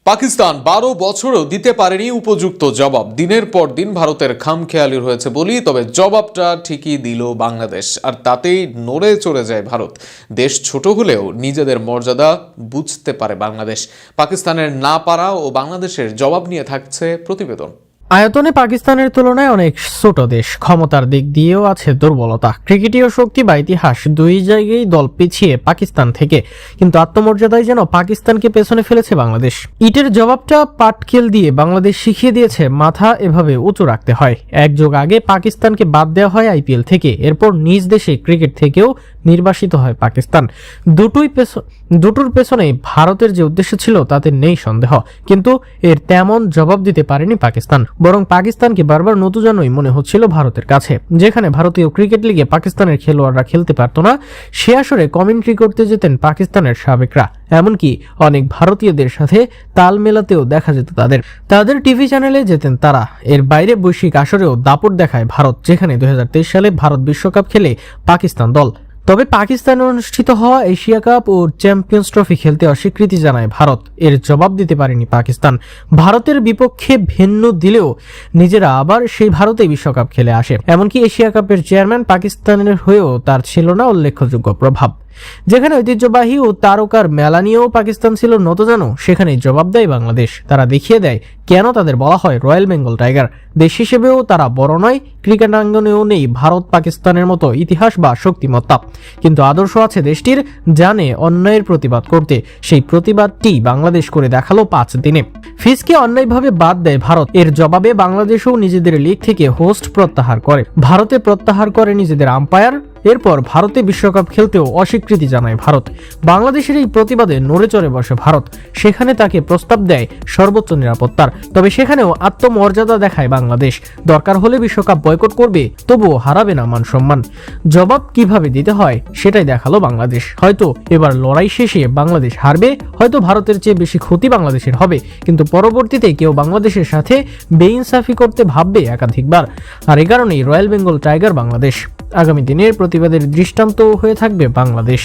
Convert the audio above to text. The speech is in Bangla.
পাকিস্তান 12 বছরও দিতে পারেনি উপযুক্ত জবাব। দিনের পর দিন ভারতের খামখেয়ালি হয়েছে বলি, তবে জবাবটা ঠিকই দিল বাংলাদেশ, আর তাতেই নড়ে চড়ে যায় ভারত। দেশ ছোট হলেও নিজেদের মর্যাদা বুঝতে পারে বাংলাদেশ। পাকিস্তানের না পারা ও বাংলাদেশের জবাব নিয়ে থাকছে প্রতিবেদন। আয়তনে পাকিস্তানের তুলনায় অনেক ছোট দেশ, ক্ষমতার দিক দিয়েও আছে দুর্বলতা। ক্রিকেটীয় শক্তি বা ইতিহাস দুই জায়গায় দল পিছিয়ে পাকিস্তান থেকে, কিন্তু আত্মমর্যাদায় যেন পাকিস্তানকে পেছনে ফেলেছে বাংলাদেশ। ইটের জবাবটা পাটকেল দিয়ে বাংলাদেশ শিখিয়ে দিয়েছে মাথা এভাবে উঁচু রাখতে হয়। এক যুগ আগে পাকিস্তানকে বাদ দেওয়া হয় আইপিএল থেকে, এরপর নিজ দেশে ক্রিকেট থেকেও নির্বাসিত হয় পাকিস্তান। দুটোর পেছনে ভারতের যে উদ্দেশ্য ছিল তাতে নেই সন্দেহ, কিন্তু এর তেমন জবাব দিতে পারেনি পাকিস্তান। বরং পাকিস্তানকে বারবার নতুজানোই মনে হচ্ছিল ভারতের কাছে। যেখানে ভারতীয় ক্রিকেট লিগে পাকিস্তানের খেলোয়াড়রা খেলতে পারত না, সে আসরে কমেন্ট্রি করতে যেতেন পাকিস্তানের সাবেকরা। এমনকি অনেক ভারতীয়দের সাথে তাল মেলাতেও দেখা যেত তাদের টিভি চ্যানেলে যেতেন তারা। এর বাইরে বৈশ্বিক আসরেও দাপট দেখায় ভারত, যেখানে 2023 সালে ভারত বিশ্বকাপ খেলে পাকিস্তান দল। তবে পাকিস্তানে অনুষ্ঠিত হওয়া এশিয়া কাপ ও চ্যাম্পিয়ন্স ট্রফি খেলতে অস্বীকৃতি জানায় ভারত। এর জবাব দিতে পারেনি পাকিস্তান। ভারতের বিপক্ষে ভেন্যু দিলেও নিজেরা আবার সেই ভারতে বিশ্বকাপ খেলে আসে। এমনকি এশিয়া কাপের চেয়ারম্যান পাকিস্তানের হয়েও তার ছিল না উল্লেখযোগ্য প্রভাব। যেখানে ঐতিহ্যবাহী ও তারকার মেলা নিয়েও পাকিস্তান ছিল নতজানো, সেখানে জবাব দেয় বাংলাদেশ। তারা দেখিয়ে দেয় কেন তাদের বলা হয় রয়্যাল বেঙ্গল টাইগার। দেশ হিসেবেও তারা বড় নয়, ক্রিকেট আঙ্গনেও নেই ভারত পাকিস্তানের মতো ইতিহাস বা শক্তিমত্তা, কিন্তু আদর্শ আছে দেশটির, জানে অন্যায়ের প্রতিবাদ করতে। সেই প্রতিবাদটি বাংলাদেশ করে দেখালো 5 দিনে। ফিজকে অন্যায়ভাবে বাদ দেয় ভারত। এর জবাবে বাংলাদেশও নিজেদের লিগ থেকে হোস্ট প্রত্যাহার করে, ভারতে প্রত্যাহার করে নিজেদের আম্পায়ার। এরপর ভারতে বিশ্বকাপ খেলতেও অস্বীকৃতি জানায় ভারত। বাংলাদেশের এই প্রতিবাদে নড়ে চড়ে বসে ভারত। সেখানে তাকে প্রস্তাব দেয় সর্বোচ্চ নিরাপত্তার। তবে সেখানেও আত্মমর্যাদা দেখায় বাংলাদেশ। দরকার হলে বিশ্বকাপ বয়কট করবে, তবুও হারাবে না মান সম্মান। জবাব কিভাবে দিতে হয় সেটাই দেখালো বাংলাদেশ। হয়তো এবার লড়াই শেষে বাংলাদেশ হারবে, হয়তো ভারতের চেয়ে বেশি ক্ষতি বাংলাদেশের হবে, কিন্তু পরবর্তীতে কেউ বাংলাদেশের সাথে বেইনসাফি করতে ভাববে একাধিকবার। আর এই কারণেই রয়্যাল বেঙ্গল টাইগার বাংলাদেশ। আগামী দিনের প্রতিবাদের দৃষ্টান্ত হয়ে থাকবে বাংলাদেশ।